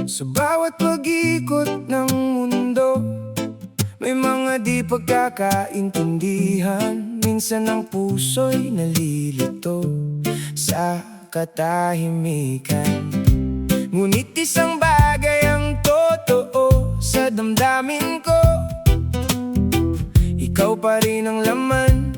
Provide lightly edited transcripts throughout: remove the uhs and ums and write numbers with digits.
Sa bawat pag-ikot ng mundo, may mga di pagkakaintindihan. Minsan ang puso'y nalilito sa katahimikan. Ngunit isang bagay ang totoo sa damdamin ko, ikaw pa rin ang laman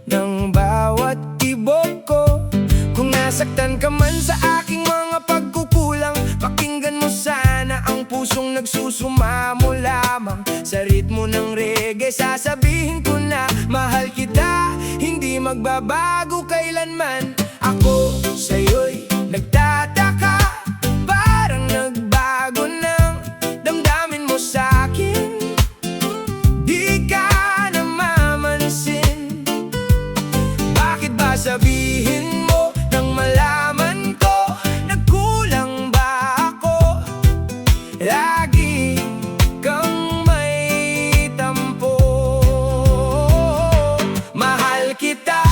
ng bawat tibok ko. Kung nasaktan ka man sa aking mga pagkukulang, pakinggan mo sana ang pusong nagsusumamo lamang. Sa ritmo ng reggae sasabihin ko na mahal kita, hindi magbabago kailanman. Ako sa'yo'y nagtataka, parang nagbago ng damdamin mo sa'kin. Di ka namamansin, bakit ba sabihin mo nang malaman ko, nagkulang ba ako? Lagi kang may tampo. Mahal kita,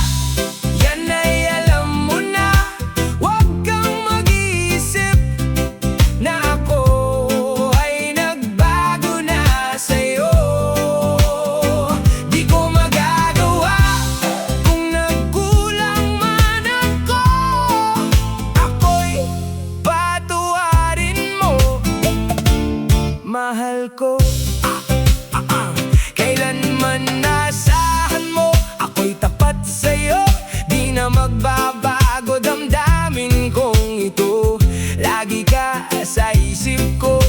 yan ay alam mo na. Huwag kang mag-iisip na ako ay nagbago na sa'yo. Di ko magagawa kung nagkulang man ako. Ako'y patawarin mo. Mahal ko, kailanman naasahan mo, ako'y tapat sa'yo. Di na magbabago damdamin kong ito. Lagi ka sa isip ko,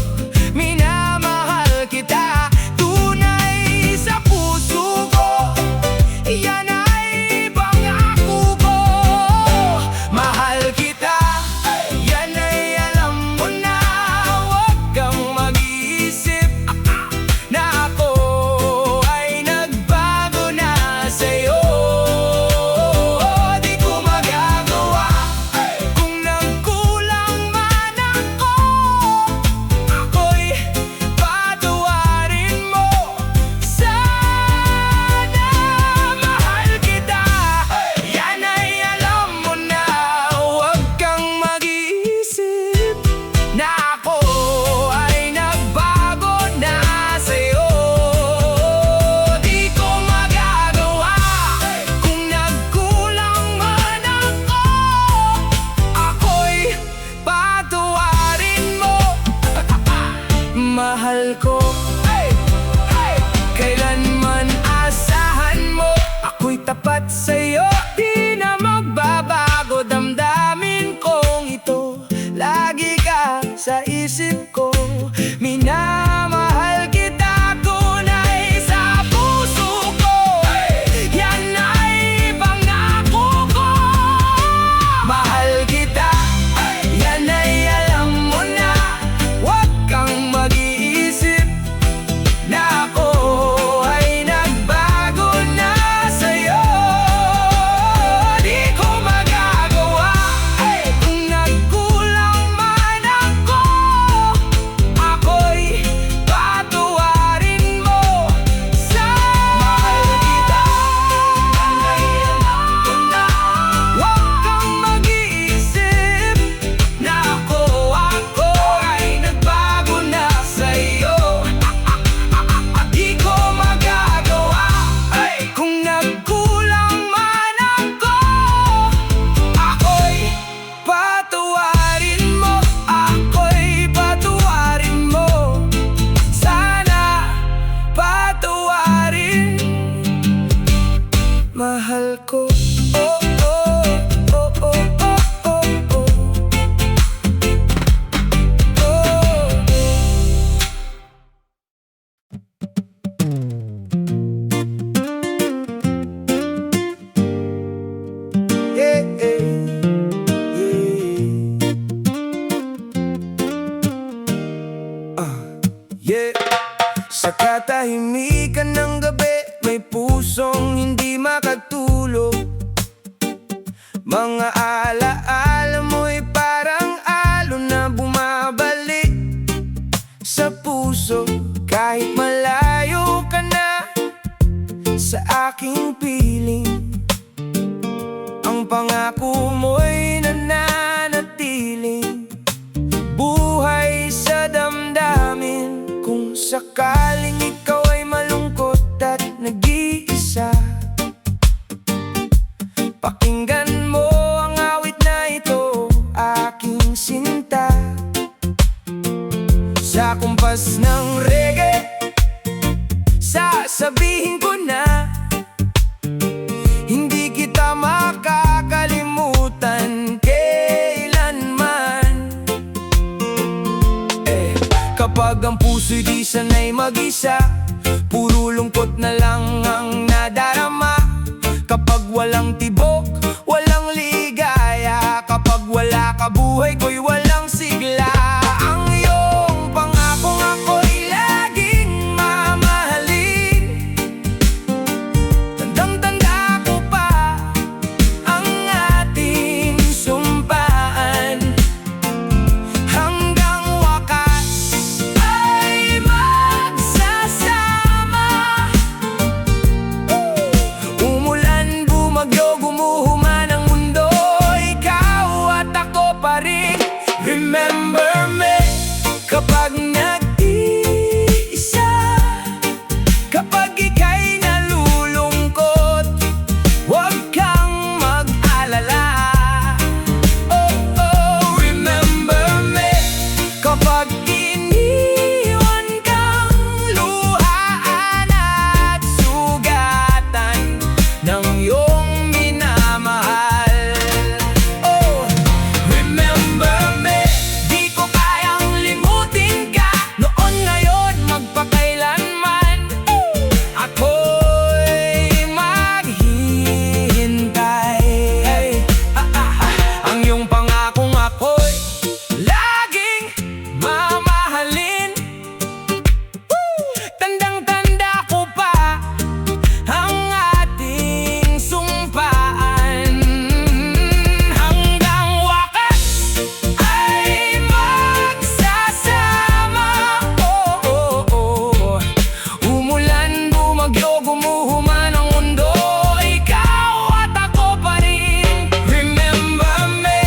minamahal kita, tunay sa puso ko. Yan ay pangako ko. Mahal kita, yan ay alam mo na. Huwag kang mag-iisip na ako ay nagbago na sa'yo. Di ko magagawa kung nagkulang man ako. Ako'y patawarin mo. Sana mahal kita, yan ay alam mo na. Huwag kang mag-iisip na ako ay nagbago na sa'yo. Di ko magagawa kung nagkulang man ako. Ako'y patawarin mo. Mahal ko, kailanman asahan mo, ako'y tapat sa'yo. Di na magbabago damdamin kong ito. Lagi ka sa isip ko, minamahal kita, tunay sa puso ko. Yan ay pangako ko. Mahal kita, yan ay alam mo na. Huwag kang mag-iisip na ako ay nagbago na sa'yo. Di ko magagawa kung nagkulang man ako. Ako'y patawarin mo. Mahal kita, yan ay alam mo na. Huwag kang mag-iisip na ako ay nagbago na sa'yo. Di ko magagawa kung nagkulang man ako. Ako'y patawarin mo. Ako'y patawarin mo. Sana patawarin. Mahal ko. Oh, oh, oh, oh, oh, oh, oh. Oh. Yeah, yeah, yeah. Sa katahimikan ng gabi, may pusong hindi makatulog. Mga alaala mo'y parang alon na bumabalik sa puso. Kahit malayo ka na sa aking piling, ang pangako mo'y nananatili. oras ng reggae, sasabihin ko na hindi kita makakalimutan kailanman. Kapag ang puso'y di sanay mag-isa, puro lungkot na lang ang nadarama. Kapag walang tibok, walang ligaya, kapag wala ka buhay ko'y walang sigla. Ang iyong pangakong ako'y laging mamahalin, tandang-tanda ko pa ang ating sumpaan. Hanggang wakas ay magsasama. Umulan, bumagyo, gumuhuman ang mundo, ikaw at ako pa rin. Remember me kapag nag-iisa, kapag ika'y nalulungkot, huwag kang mag-alala. Oh, oh, remember me kapag iniwan kang luhaan at sugatan ng iyong minamahal. Oh, remember me, di ko kayang limutin ka noon, ngayon, magpakailanman. Ako'y maghihintay. Ang iyong pangakong ako'y laging mamahalin. Tandang-tanda ko pa ang ating sumpaan. Hanggang wakas ay magsasama. Oh, oh, oh. Umulan, bumagyo, gumuhuman ang mundo, ikaw at ako pa rin. Remember me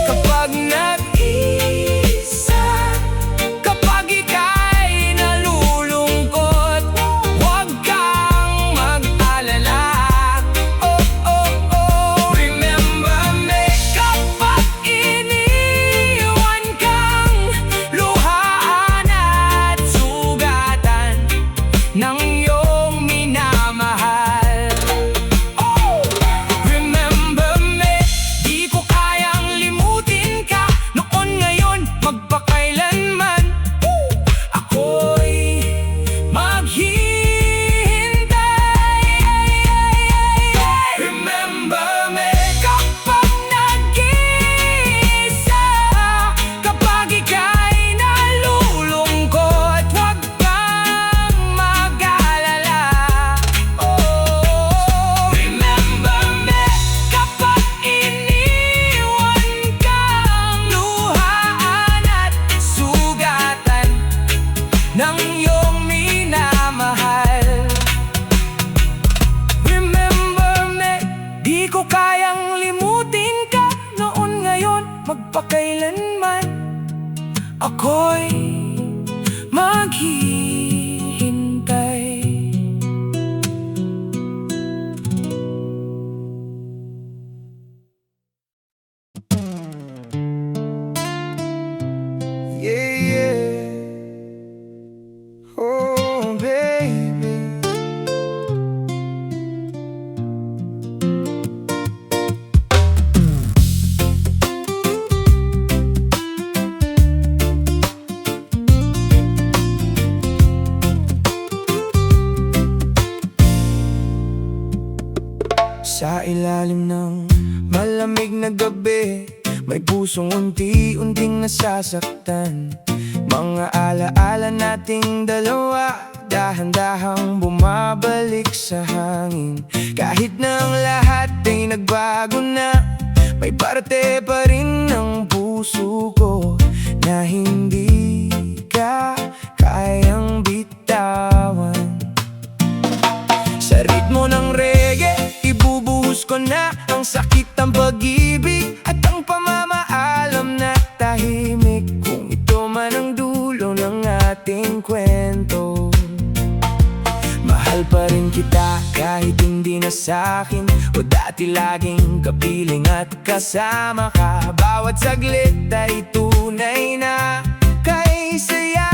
kapag nag-iisa, kapag ika'y nalulungkot, huwag kang mag-alala. Oh, oh, oh, remember me kapag iniwan kang luhaan at sugatan ng iyong minamahal. Oh, remember me, di ko kayang limutin ka noon, ngayon, magpakailanman. Ako'y maghihintay. Remember me kapag nag-iisa, kapag ika'y nalulungkot, huwag kang mag-alala. Oh, remember me kapag iniwan kang luhaan at sugatan ng iyong minamahal. Remember me, di ko kayang limutin ka noon, ngayon, magpakailanman. Ako'y maghihintay. Yeah, yeah. Oh, baby. Sa ilalim ng malamig na gabi, may pusong unti-unting nasasaktan. Mga alaala nating dalawa, dahan-dahang bumabalik sa hangin. Kahit na ang lahat ay nagbago na, may parte pa rin ng puso ko na hindi ka kayang bitawan. Sa ritmo ng reggae, ibubuhos ko na ang sakit ng pag-ibig at ang pamamaalam na tahimik. Kung ito man ang dulo ng ating kwento, mahal pa rin kita kahit hindi na sa'kin, o dati laging kapiling at kasama ka. Bawat saglit ay tunay na kay saya.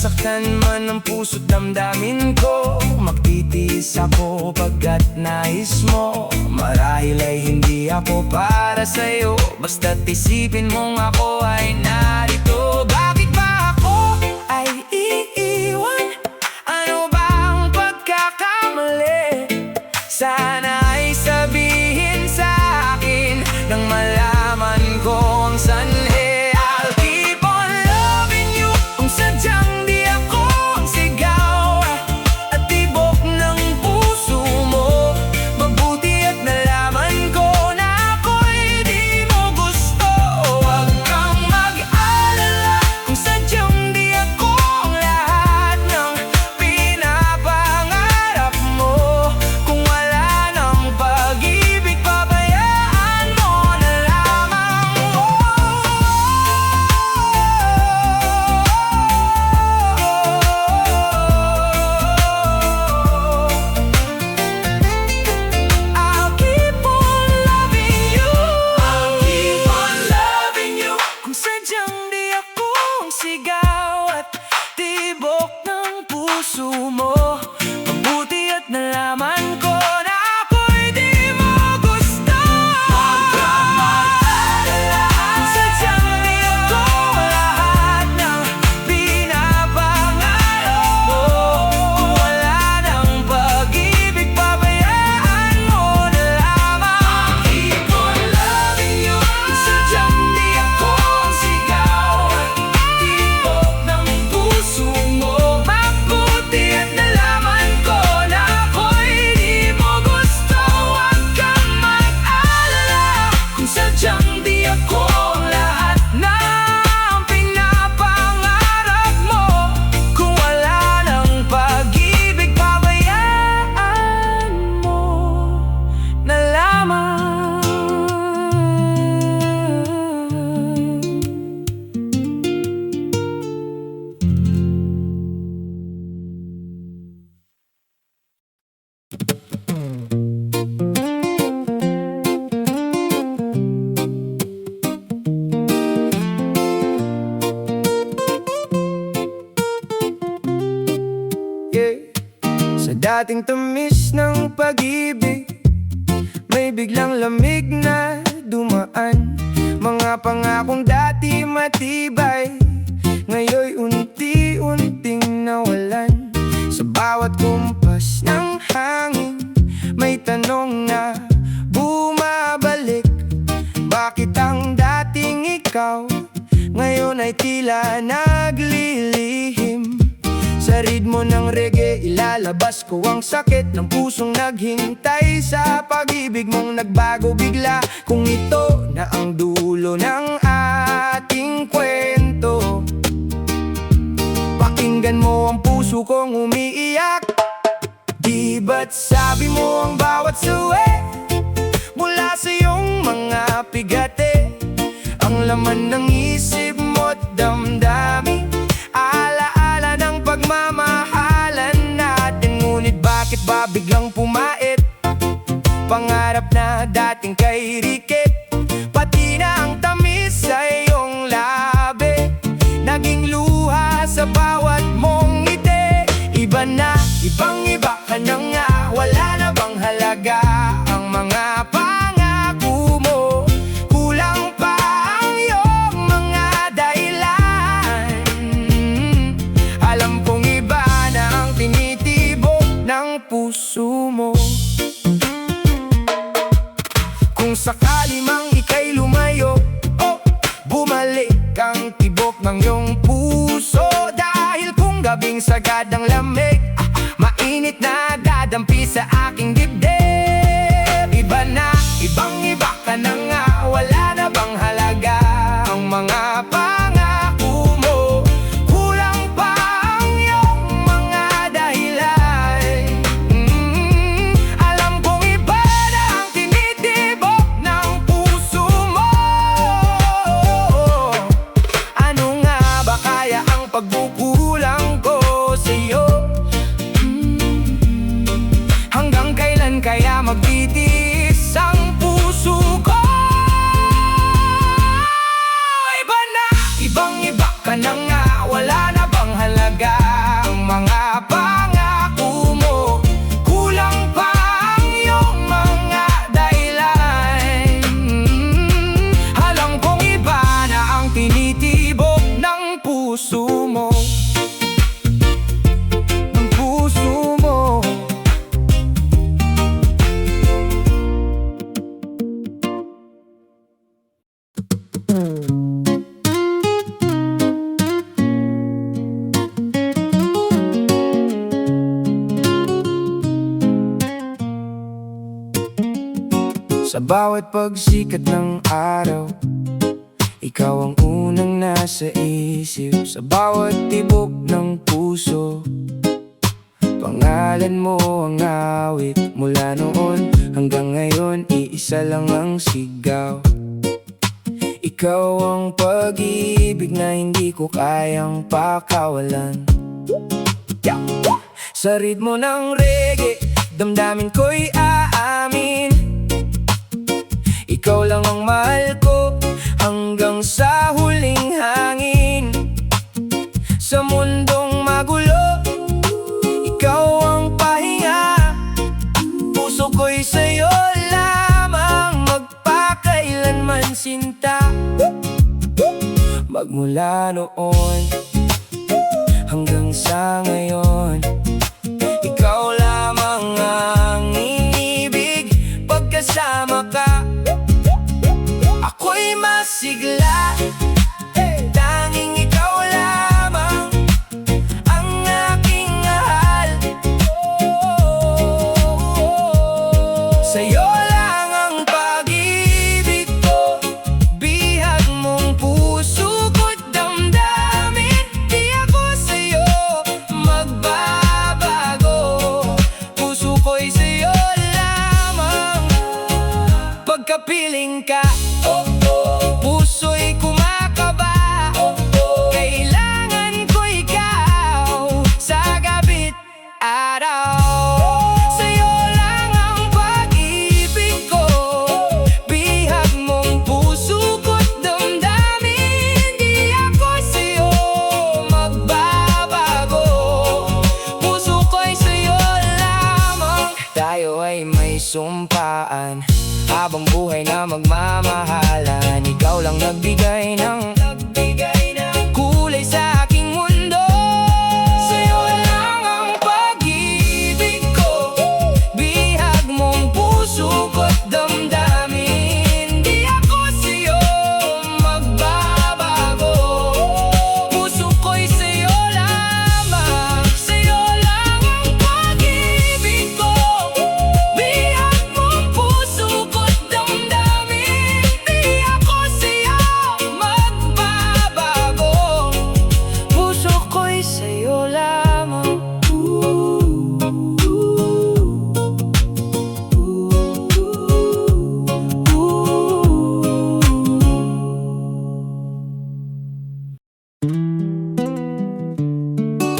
masaktan man ang puso't damdamin ko, magtitiis ako pagkat nais mo. Marahil ay hindi ako para sa'yo, basta't isipin mong ako ay narito. Bakit ba ako ay iiwan? Ano bang pagkakamali? Sana ay sabihin sa akin nang malaman ko ang sanhi. I'll keep on loving you kung sadyang di ako ang sigaw at tibok ng puso mo. Mabuti at nalaman ko na ako'y di mo gusto. Huwag kang mag-alala kung sadyang di ako ang lahat ng pinapangarap mo. Kung wala ng pag-ibig, pabayaan mo na lamang. I'll keep on loving you. I'll keep on loving you kung sadyang di ako ang sigaw at tibok ng puso mo. Mabuti at nalaman ko na ako'y di mo gusto. Huwag kang mag-alala kung sadyang di ako lahat ng pinapangarap mo. Kung wala ng pag-ibig, pabayaan mo na lamang. I'll keep on loving you kung sadyang di ako ang sigaw at tibok ng puso mo. Mabuti at nalaman ko na ako'y di mo gusto. Huwag kang mag-alala kung sadyang di ako ang lahat ng pinapangarap mo. Kung wala ng pag-ibig, pabayaan mo na lamang. Yeah. Sa dating tamis ng pag-ibig, may biglang lamig na dumaan. Mga pangakong dati matibay, ngayon'y unti-unting nawalan. Sa bawat kumpas ng hangin, may tanong na bumabalik. Bakit ang dating ikaw ngayon ay tila naglilihim? Sa ritmo ng reggae, ilalabas ko ang sakit ng pusong naghintay sa pag-ibig mong nagbago bigla. Kung ito na ang dulo ng ating kwento, pakinggan mo ang puso kong umiiyak. Di ba't sabi mo ang bawat suwi mula sa iyong mga pigate, ang laman ng isip mo't damdamin, alaala ng pagmamahalan natin. Ngunit bakit ba biglang pumait? Pangarap na dating kay Rikit, pati na ang tamis sa iyong labi, naging luha sa bawat mong ngiti. Iba na, ibang-iba ka na nga, wala na bang halaga ang mga pangako mo? Kulang pa ang iyong mga dahilan. Alam kong iba na ang tinitibok ng puso mo. Kung sakali mang ika'y lumayo, oh, bumalik ang tibok ng iyong puso. Dahil kung gabing sagad ang lamig, mainit na dadampi sa aking dibdib. Iba na, ibang-iba ka na nga, wala na bang halaga ang mga pangako mo? Kulang pa ang iyong mga dahilan. Alam kong iba na ang tinitibok ng puso mo. Ano nga ba kaya ang pagkukulang ko sa'yo? Hanggang kailan kaya magtitiis ang puso ko? Iba na, ibang-iba ka na nga, wala na bang halaga puso mo, ng puso mo. Sa bawat pagsikat ng araw, ikaw ang unang nasa isip. Sa bawat tibok ng puso, pangalan mo ang awit. Mula noon hanggang ngayon, iisa lang ang sigaw. Ikaw ang pag-ibig na hindi ko kayang pakawalan. Sa ritmo ng reggae, damdamin ko'y aamin. Ikaw lang ang mahal ko hanggang sa huling hangin. Sa mundong magulo, ikaw ang pahinga. Puso ko'y sa'yo lamang, magpakailanman sinta. Magmula noon hanggang sa ngayon, ikaw lamang ang inibig. Pagkasama ka, ako'y masigla. Tanging ikaw lamang ang aking mahal. Sa'yo lang ang pag-ibig ko, bihag mong puso ko't damdamin. Di ako sa'yo magbabago, puso ko'y sa'yo lamang. Pagkapiling ka, puso'y kumakaba. Kailangan ko ikaw sa gabi't araw. Sa'yo lang ang pag-ibig ko, bihag mong puso ko't damdamin. Di ako sa'yo magbabago, puso ko'y sa'yo lamang. Tayo ay may sumpaan, habang buhay na magmamahalan. Ikaw lang nagbigay ng kulay sa aking mundo. Sa'yo lang ang pag-ibig ko, bihag mong puso ko't damdamin. Di ako sa'yo magbabago, puso ko'y sa'yo lamang. Sa'yo lang ang pag-ibig ko, bihag mong puso ko't damdamin. Di ako sa'yo magbabago, puso ko'y sa'yo lamang.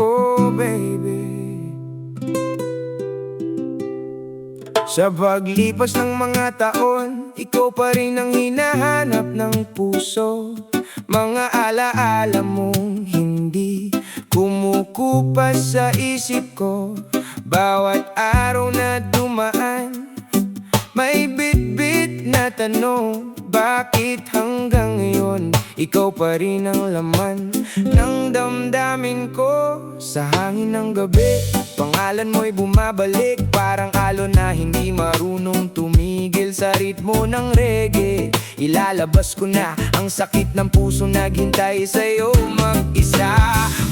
Oh baby, sa paglipas ng mga taon, ikaw pa rin ang hinahanap ng puso. Mga alaala mong hindi kumukupas sa isip ko. Bawat araw na dumaan, may bit-bit na tanong. Bakit hanggang ngayon, ikaw pa rin ang laman ng damdamin ko? Sa hangin ng gabi, pangalan mo'y bumabalik. Parang alon na hindi marunong tumigil. Sa ritmo ng reggae, ilalabas ko na ang sakit ng puso naghintay sa'yo mag-isa.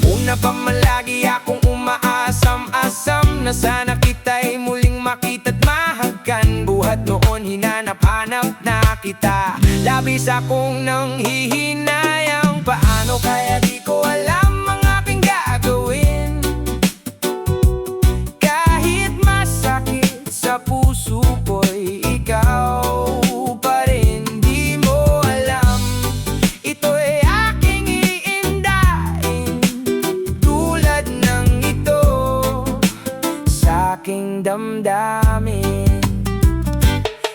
Una pa man lagi akong umaasam-asam na sana kita'y muling makita't mahagkan. Buhat noon hinanap-hanap na kita, labis akong nanghihinayang. Paano kaya di ko alam ang aking gagawin? Kahit masakit sa puso ko'y ikaw pa rin. Di mo alam, ito'y aking iindahin, tulad ng ito sa aking damdamin.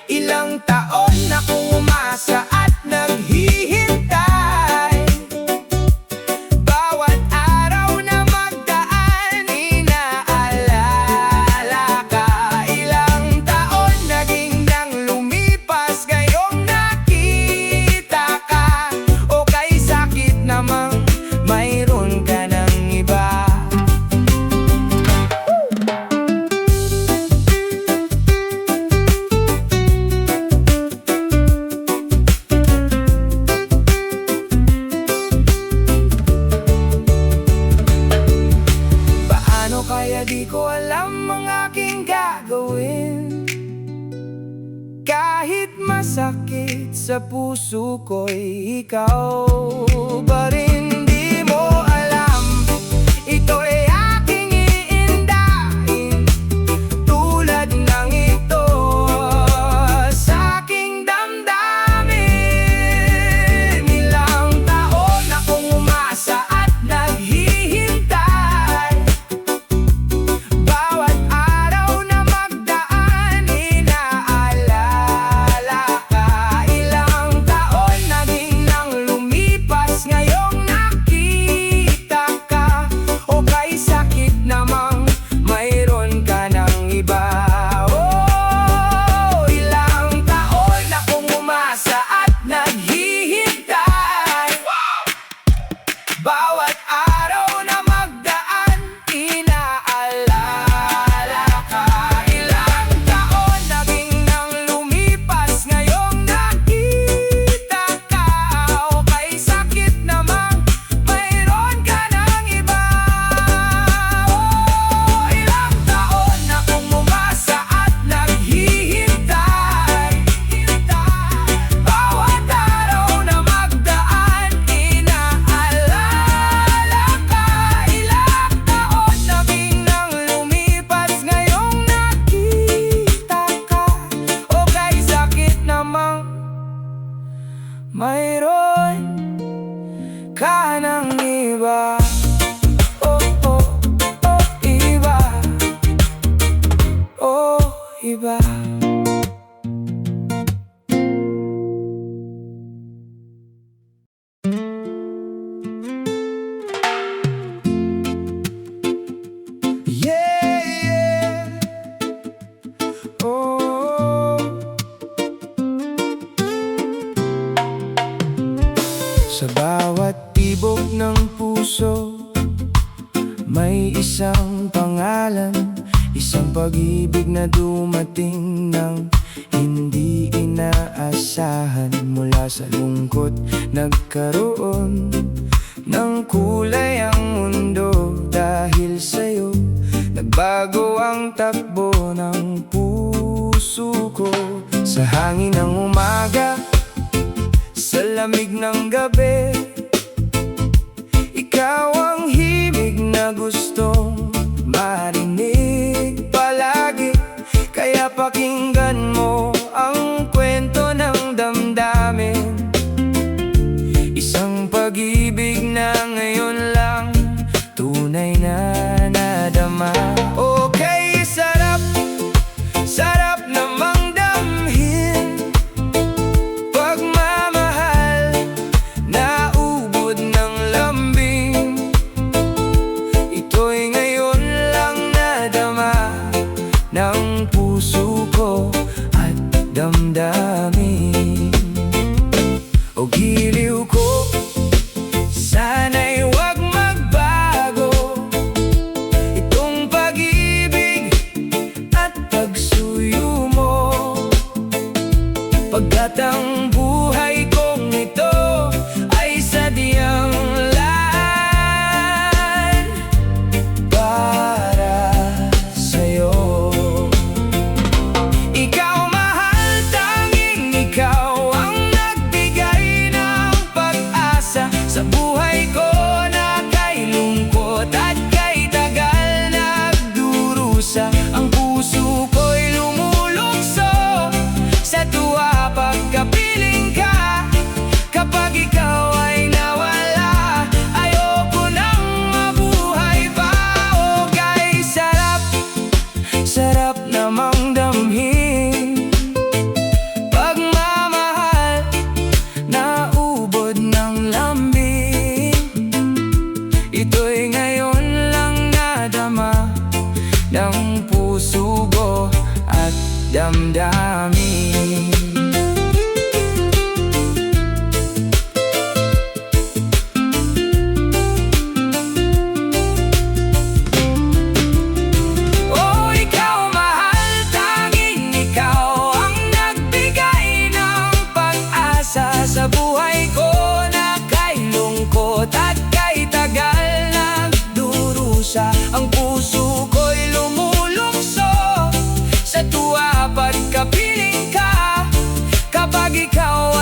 Ilang taon akong umasa at naghihintay. Bawat araw na magdaan, inaalala ka. Ilang taon naging nang lumipas, ngayong nakita ka. O kay sakit namang mayroon sakit sa puso ko'y ikaw pa rin. Di mo alam, ito ay aking iindahin, tulad ng ito sa aking damdamin. Ilang taon akong umasa at naghihintay, bawat araw na magdaan inaalala ka. Ilang taon na din nang lumipas, ngayong nakita ka, o kay sakit namang mayroon ka ng iba. Oh, ilang taon akong umasa at naghihintay, bawat araw na magdaan inaalala ka. Ilang taon na din nang lumipas, ngayong nakita ka, o kay sakit namang mayroon ka ng iba. Oh, ilang taon akong umasa at naghihintay, bawat araw na magdaan inaalala ka. Ilang taon na din nang lumipas, ngayong nakita ka, o kay sakit namang mayroon ka ng iba. Oh, oh, oh, iba. Oh, iba. Yeah, yeah. Oh. Sa bawat tibok ng puso, may isang pangalan, isang pag-ibig na dumating ng hindi inaasahan. Mula sa lungkot nagkaroon ng kulay ang mundo. Dahil sa'yo nagbago ang takbo ng puso ko. Sa hangin ng umaga, sa lamig ng gabi, ikaw ang himig na gustong marinig palagi. Kaya pakinggan mo ang kwento ng damdamin, isang pag-ibig na ngayon lang tunay na nadama. Okay, sarap, sarap namang damhin, pagmamahal na ubod ng lambing. Ito'y ngayon lang nadama ng puso ko at damdamin. O giliw ko, sana'y wag magbago itong pag-ibig at pagsuyo mo, pagkat ang buhay kong ito ay sadyang lan para sa'yo. Ikaw mahal, tanging ikaw ang nagbigay ng pag-asa sa buhay ko na kay lungkot at kay tagal nagdurusa. Ang puso ko'y lumulukso sa tuwa pagkapiling ka. Kapag ikaw ay nawala, ayoko nang mabuhay pa. O kay sarap, sarap namang damhin, pagmamahal na ubod ng lambing. Ito'y ngayon lang nadama ng puso ko at damdamin. Oh, ikaw mahal, tanging ikaw ang nagbigay ng pag-asa sa buhay ko na kay lungkot at kay tagal na kapag ikaw